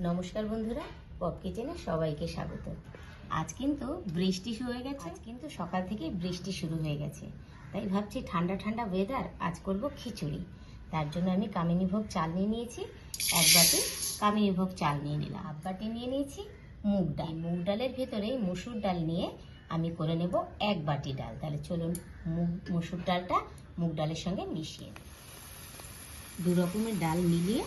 নমস্কার বন্ধুরা, পপ কিচেনে সবাইকে স্বাগত। আজ কিন্তু বৃষ্টি শুরু হয়ে গেছে, সকাল থেকে বৃষ্টি শুরু হয়ে গেছে, তাই ভাবছি ঠান্ডা ঠান্ডা ওয়েদার, আজ করব খিচুড়ি। তার জন্য আমি কামিনীভোগ চাল নিয়ে নিয়েছি, এক বাটি কামিনীভোগ চাল নিয়ে নিলাম, হাফ বাটি নিয়ে নিয়েছি মুগ ডাল। মুগ ডালের ভেতরে মসুর ডাল নিয়ে আমি করে নেব এক বাটি ডাল। তাহলে চলুন মসুর ডালটা মুগ ডালের সঙ্গে মিশিয়ে দু রকমের ডাল মিলিয়ে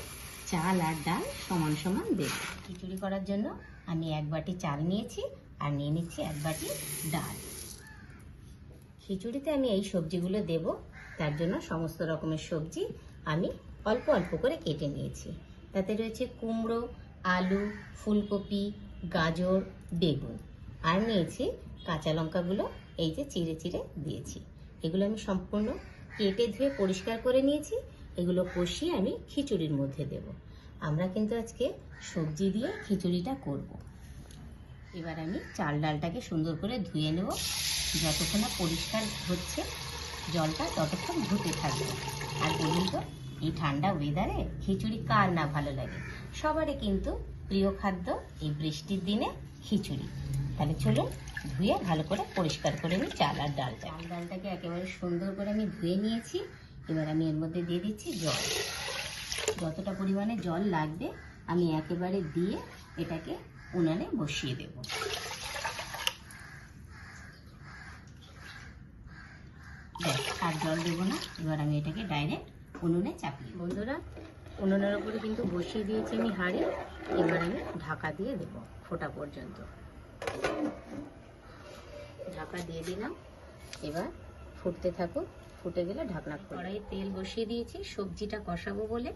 চাল আর ডাল সমান সমান দেব। খিচুড়ি করার জন্য আমি এক বাটি চাল নিয়েছি আর নিয়ে নিচ্ছি এক বাটি ডাল। খিচুড়িতে আমি এই সবজিগুলো দেব, তার জন্য সমস্ত রকমের সবজি আমি অল্প অল্প করে কেটে নিয়েছি। তাতে রয়েছে কুমড়ো, আলু, ফুলকপি, গাজর, বেগুন, আর নিয়েছি কাঁচা লঙ্কাগুলো এই যে চিড়ে চিড়ে দিয়েছি। এগুলো আমি সম্পূর্ণ কেটে ধুয়ে পরিষ্কার করে নিয়েছি। এগুলো কষিয়ে আমি খিচুড়ির মধ্যে দেব। আমরা কিন্তু আজকে সবজি দিয়ে খিচুড়িটা করব। এবার আমি চাল ডালটাকে সুন্দর করে ধুয়ে নেব। যতক্ষণ না পরিষ্কার হচ্ছে জলটা ততক্ষণ ধুতে থাকবে। আর বলুন তো, এই ঠান্ডা ওয়েদারে খিচুড়ি কার না ভালো লাগে? সবারই কিন্তু প্রিয় খাদ্য এই বৃষ্টির দিনে খিচুড়ি। তাহলে চলুন ধুয়ে ভালো করে পরিষ্কার করে নিই চাল আর ডালটা। চাল ডালটাকে একেবারে সুন্দর করে আমি ধুয়ে নিয়েছি। এবার আমি এর মধ্যে দিয়ে দিচ্ছি জল। যতটা পরিমাণে জল লাগবে আমি একেবারে দিয়ে এটাকে উনানে বসিয়ে দেব। আর জল দেবো না। এবার আমি এটাকে ডাইরেক্ট উনুনে চাপিয়ে। বন্ধুরা, উনুনের উপরে কিন্তু বসিয়ে দিয়েছি আমি হাঁড়ি। এবার আমি ঢাকা দিয়ে দেব ফোটা পর্যন্ত। ঢাকা দিয়ে দিলাম। এবার ফুটতে থাকুক, ফুটে গেলে ঢাকনা। কড়াইয়ে তেল বসিয়ে দিয়েছি, সবজিটা কষাবো বলে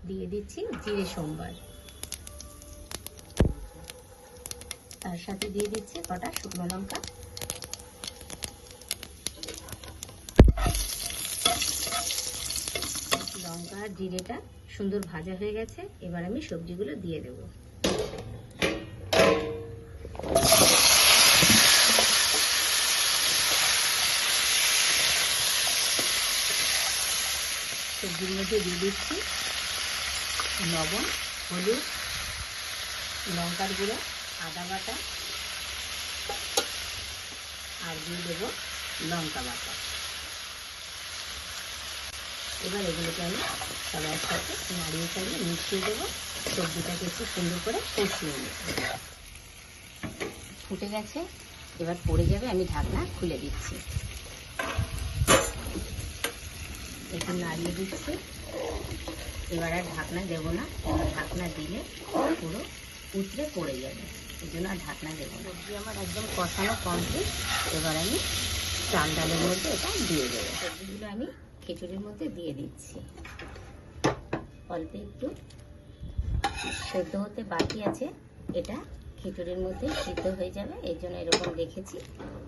দিয়ে দিচ্ছি জিরে সোমবার। তার সাথে দিয়ে দিচ্ছি কটা শুকনো লঙ্কা। লঙ্কা আর জিরেটা সুন্দর ভাজা হয়ে গেছে। এবার আমি সবজিগুলো দিয়ে দেব। সবজির মধ্যে দিয়ে দিচ্ছি লবণ, হলুদ, লঙ্কার গুঁড়ো, আদা বাটা, আর দিয়ে দেবো লঙ্কা বাটা। এবার এগুলোকে আমি সব একসাথে নাড়িয়ে চাড়িয়ে মিশিয়ে দেবো। সবজিটাকে একটু সুন্দর করে কষিয়ে নেব। ফুটে গেছে, এবার পড়ে যাবে, আমি ঢাকনা খুলে দিচ্ছি। একটু নাড়িয়ে দিচ্ছি। এবার আর ঢাকনা দেবো না, ঢাকনা দিলে পুরো উতরে পড়ে যাবে, এই জন্য আর ঢাকনা দেবো না। সবজি আমার একদম কষানো কমপ্লিট। এবার আমি চাল ডালের মধ্যে এটা দিয়ে দেবো। সবজিগুলো আমি খিচুড়ির মধ্যে দিয়ে দিচ্ছি। অল্প একটু সেদ্ধ হতে বাকি আছে, এটা খিচুড়ির মধ্যে সিদ্ধ হয়ে যাবে, এই জন্য এরকম রেখেছি।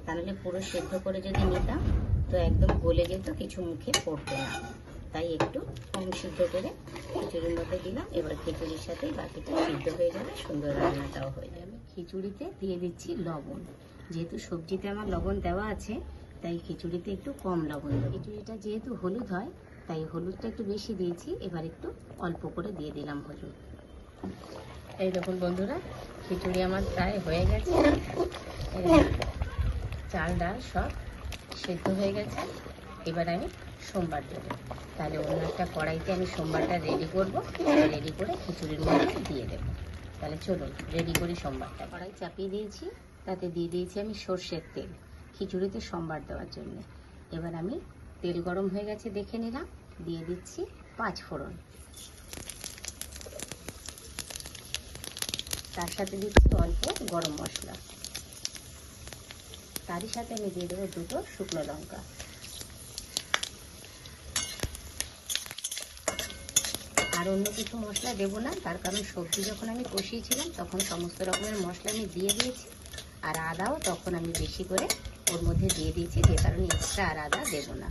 তাহলে পুরো সেদ্ধ করে যদি নিতাম তো একদম গলে যেত, কিছু মুখে পড়তো না। তাই একটু কম সিদ্ধ করে খিচুড়ির মধ্যে দিলাম। এবার খিচুড়ির সাথে বাকিটা সিদ্ধ হয়ে যাবে, সুন্দর রান্নাটাও হয়ে যাবে। খিচুড়িতে দিয়ে দিচ্ছি লবণ। যেহেতু সবজিতে আমার লবণ দেওয়া আছে, তাই খিচুড়িতে একটু কম লবণ দেবো। খিচুড়িটা যেহেতু হলুদ হয়, তাই হলুদটা একটু বেশি দিয়েছি। এবার একটু অল্প করে দিয়ে দিলাম হলুদ। এই দেখুন বন্ধুরা, খিচুড়ি আমার প্রায় হয়ে গেছে। চাল ডাল সব সেদ্ধ হয়ে গেছে। এবার আমি সোমবার দেবো। তাহলে অন্য একটা কড়াইতে আমি সোমবারটা রেডি করব, রেডি করে খিচুড়ির মধ্যে দিয়ে দেবো। তাহলে চলুন রেডি করি সোমবারটা। কড়াই চাপিয়ে দিয়েছি, তাতে দিয়ে দিয়েছি আমি সর্ষের তেল খিচুড়িতে সোমবার দেওয়ার জন্য। এবার আমি তেল গরম হয়ে গেছে দেখে নিলাম, দিয়ে দিচ্ছি 5 ফোড়ন। তার সাথে দিচ্ছি অল্প গরম মশলা। তারই সাথে আমি দিয়ে দেবো 2টো শুকনো লঙ্কা। আর অন্য কিছু মশলা দেবো না, তার কারণ সবজি যখন আমি কষিয়েছিলাম তখন সমস্ত রকমের মশলা আমি দিয়ে দিয়েছি। আর আদাও তখন আমি বেশি করে ওর মধ্যে দিয়ে দিয়েছি, যে কারণে এক্সট্রা আর আদা দেবো না।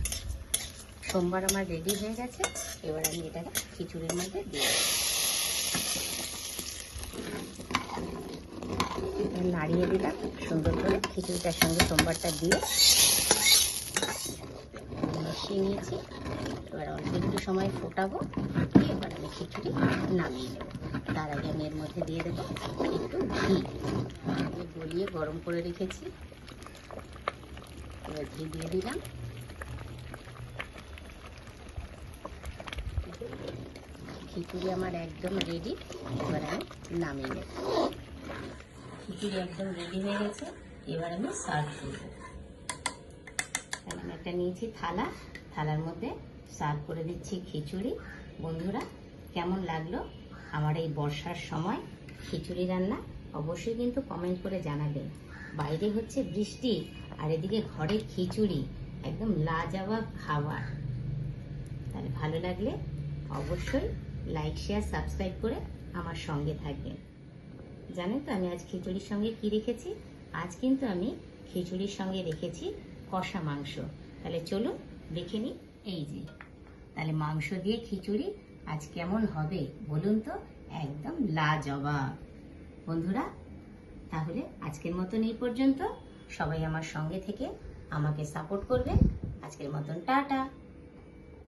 সোমবার আমার রেডি হয়ে গেছে। এবার আমি এটাকে খিচুড়ির মধ্যে দিয়ে দেবো। নাড়িয়ে দিলাম সুন্দর করে। খিচুড়িটার সঙ্গে সোমবারটা দিয়ে মিশিয়ে নিয়েছি। এবার অল্প একটু সময় ফোটাবো, এবার আমি খিচুড়ি নামিয়ে নেব। তার আগে আমি এর মধ্যে দিয়ে দেবো একটু ঘি। আমি গলিয়ে গরম করে রেখেছি, এবার ঘি দিয়ে দিলাম। খিচুড়ি আমার একদম রেডি, এবার আমি নামিয়ে নেব। খিচুড়ি একদম রেডি হয়ে গেছে, এবার আমি সার্ভ করব। তাহলে আমি একটা নিয়েছি থালা, থালার মধ্যে সার্ভ করে দিচ্ছি খিচুড়ি। বন্ধুরা, কেমন লাগলো আমার এই বর্ষার সময় খিচুড়ি রান্না অবশ্যই কিন্তু কমেন্ট করে জানাবেন। বাইরে হচ্ছে বৃষ্টি আর এদিকে ঘরে খিচুড়ি, একদম লাজবাব খাবার। তাহলে ভালো লাগলে অবশ্যই লাইক, শেয়ার, সাবস্ক্রাইব করে আমার সঙ্গে থাকবেন। জানেন তো আমি আজ খিচুড়ির সঙ্গে কি রেখেছি? আজ কিন্তু আমি খিচুড়ির সঙ্গে রেখেছি কষা মাংস। তাহলে চলুন দেখে নিই। এই যে, তাহলে মাংস দিয়ে খিচুড়ি আজ কেমন হবে বলুন তো? একদম লাজবাব। বন্ধুরা, তাহলে আজকের মতন এই পর্যন্ত। সবাই আমার সঙ্গে থেকে আমাকে সাপোর্ট করবেন। আজকের মতন টাটা।